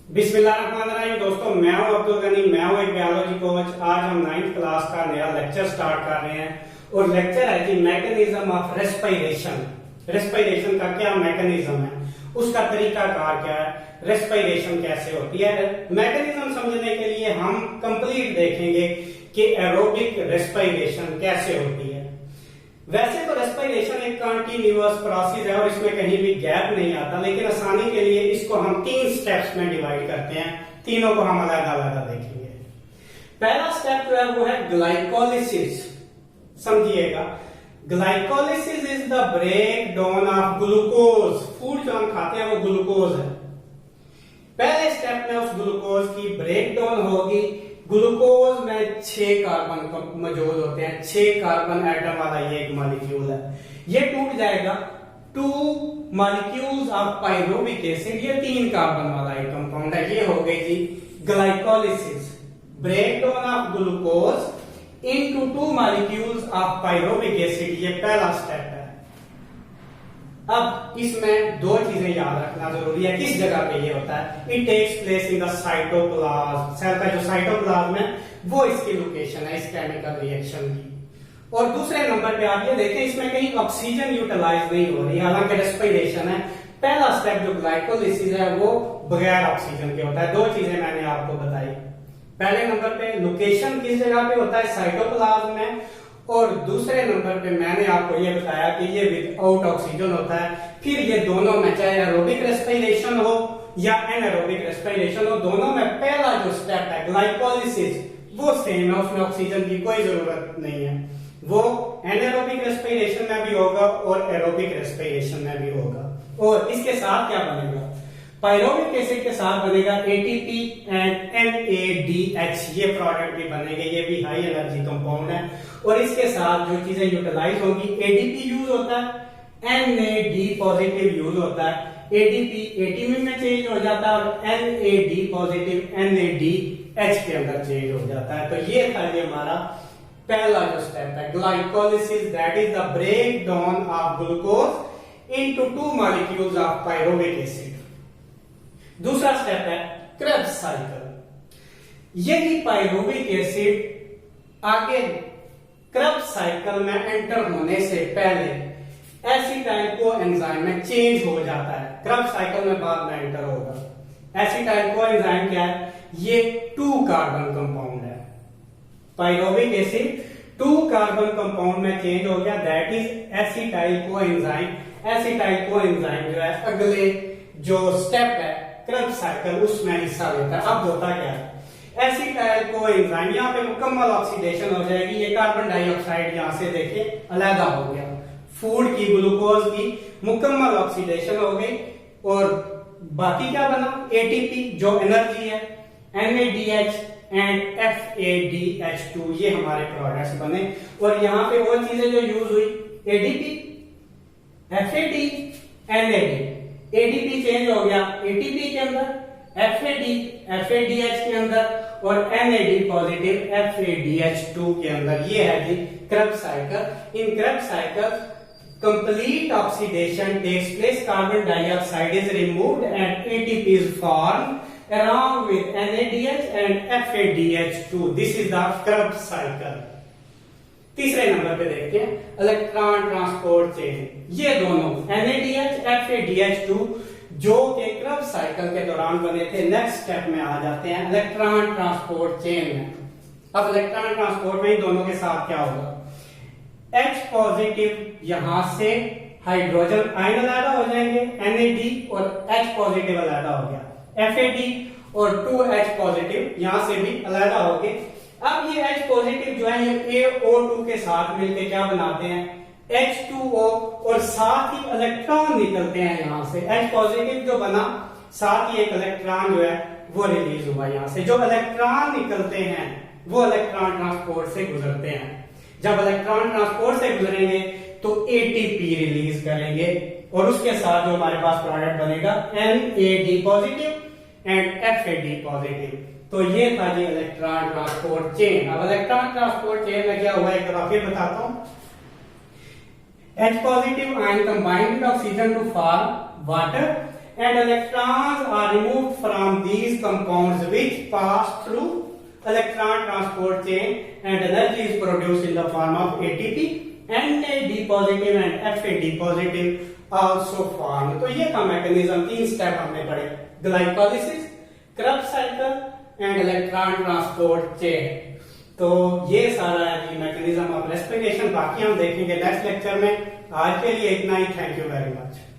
बिस्मिल्लाहिर्रहमानिर्रहीम। दोस्तों, मैं हूं अब्दुल गनी, मैं हूं एक बायोलॉजी कोच। आज हम 9th क्लास का नया लेक्चर स्टार्ट कर रहे हैं और लेक्चर है जी मैकेनिज्म ऑफ रेस्पिरेशन। रेस्पिरेशन का क्या मैकेनिज्म है, उसका तरीका कार क्या है, रेस्पिरेशन कैसे होती है। मैकेनिज्म समझने के लिए हम कंप्लीट देखेंगे कि एरोबिक रेस्पिरेशन कैसे होती है। वैसे तो रेस्पिरेशन एक कंटीन्यूअस प्रोसेस है और इसमें कहीं भी गैप नहीं आता, लेकिन आसानी के लिए इसको हम 3 स्टेप्स में डिवाइड करते हैं। तीनों को हम अलग अलग देखेंगे। पहला स्टेप जो है वो है ग्लाइकोलिसिस। समझिएगा, glycolysis is the break down of glucose. Food जो हम खाते हैं वो ग्लूकोज है। पहले स्टेप में उस ग्लूकोज की ब्रेक डाउन होगी। ग्लूकोज में 6 कार्बन मौजूद होते हैं। 6 कार्बन एटम वाला ये एक मॉलिक्यूल है। ये टूट जाएगा 2 मॉलिक्यूल्स ऑफ पाइरोविक एसिड। ये 3 कार्बन वाला एक कंपाउंड है। ये हो गई जी glycolysis, break down of glucose into 2 molecules of pyruvic acid. ये पहला स्टेप है। अब इसमें 2 चीजें याद रखना जरूरी है। किस जगह पे ये होता है? It takes place in the cytoplasm. Cell का जो साइटोप्लाज्म है वो इसकी लोकेशन है इस केमिकल रिएक्शन की। और दूसरे नंबर पे आप ये देखें, इसमें कहीं ऑक्सीजन यूटिलाइज नहीं हो रही, हालांकि रेस्पिरेशन है। पहला स्टेप जो ग्लाइकोलिसिस है वो बगैर ऑक्सीजन के होता है। 2 चीजें मैंने आपको बताई। पहले नंबर पे लोकेशन किस जगह पे होता है? साइटोप्लाज्म में। और दूसरे नंबर पे मैंने आपको ये बताया कि ये विदाउट ऑक्सीजन होता है। फिर ये दोनों में चाहे एरोबिक रेस्पिरेशन हो या एनारोबिक रेस्पिरेशन हो, दोनों में पहला जो स्टेप है ग्लाइकोलिसिस वो सेम है, उसमें ऑक्सीजन की कोई जरूरत नहीं है। वो एनारोबिक रेस्पिरेशन में भी होगा और एरोबिक रेस्पिरेशन में भी होगा। और इसके साथ क्या बनेगा? पाइरोविक एसिड के साथ बनेगा ATP एंड NADH। ये प्रोडक्ट भी बनेंगे, ये भी हाई एनर्जी कंपाउंड है। और इसके साथ जो चीजें यूटिलाइज होगी, ADP यूज होता है, NAD पॉजिटिव यूज होता है। ADP ATP में चेंज हो जाता है और NAD पॉजिटिव NADH के अंदर चेंज हो जाता है। तो ये था ये हमारा पहला जो स्टेप है glycolysis, that is the break down of glucose into 2 molecules of pyruvic acid. दूसरा स्टेप है क्रेब्स साइकिल। यही पाइरोविक एसिड आगे क्रेब्स साइकिल में एंटर होने से पहले एसिटाइल को एंजाइम में चेंज हो जाता है। क्रेब्स साइकिल में बाद में एंटर होगा। एसिटाइल को एंजाइम क्या है? ये 2 कार्बन कंपाउंड है। पाइरोविक एसिड 2 कार्बन कंपाउंड में चेंज हो गया, that is acetyl co enzyme. Acetyl co enzyme जो है अगले जो स्टेप है क्रेब्स साइकिल उसमें हिस्सा लेता है। अब होता क्या है? एसिटाइल को एंजाइम यहाँ पे मुकम्मल ऑक्सीडेशन हो जाएगी। ये कार्बन डाइऑक्साइड यहाँ से देखे अलग हो गया। फूड की, ग्लूकोज की मुकम्मल ऑक्सीडेशन हो गई और बाकी क्या बना? ATP जो एनर्जी है, NADH एंड FADH2 ये हमारे प्रोडक्ट्स बने। और यहाँ पे वो चीजें जो यूज हुई, ADP, FAD, NAD। ADP change हो गया ATP के अंदर, FADH के अंदर और NAD पॉजिटिव FADH2 के अंदर। ये है जी Krebs cycle. In Krebs cycle complete oxidation takes place, carbon dioxide is removed and ATP is formed along with NADH and FADH2. This is the Krebs cycle. तीसरे number पे देखते हैं electron transport chain. ये दोनों NADH, FADH2 जो के Krebs cycle के दौरान बने थे। नेक्स्ट स्टेप में आ जाते हैं इलेक्ट्रॉन ट्रांसपोर्ट चेन में। अब इलेक्ट्रॉन ट्रांसपोर्ट में दोनों के साथ क्या होगा? H पॉजिटिव यहां से हाइड्रोजन आयन अलग हो जाएंगे, NAD और H पॉजिटिव अलग हो गया, FAD और 2H पॉजिटिव यहां से भी अलग हो गए। अब ये H पॉजिटिव जो है ये AO2 के साथ मिलकर क्या बनाते हैं? H2O और साथ ही इलेक्ट्रॉन निकलते हैं यहां से। H पॉजिटिव जो बना, साथ ही एक इलेक्ट्रॉन जो है वो रिलीज हुआ यहां से। जो इलेक्ट्रॉन निकलते हैं वो इलेक्ट्रॉन ट्रांसपोर्ट से गुजरते हैं। जब इलेक्ट्रॉन ट्रांसपोर्ट से गुजरेंगे तो ATP रिलीज करेंगे और उसके साथ जो हमारे पास प्रोडक्ट बनेगा NAD positive and FAD positive. तो ये था जी इलेक्ट्रॉन ट्रांसपोर्ट चेन। अब इलेक्ट्रॉन ट्रांसपोर्ट चेन में क्या हुआ एक बार फिर बताता हूं। H positive ion combined with oxygen to form water and electrons are removed from these compounds which pass through electron transport chain and energy is produced in the form of ATP, Na positive and Fa positive also formed. तो ये का mechanism 3 step हमने पढ़े, glycolysis, Krebs cycle and electron transport chain. तो ये सारा है mechanism of respiration. बाकी हम देखेंगे नेक्स्ट लेक्चर में। आज के लिए इतना ही। Thank you very much.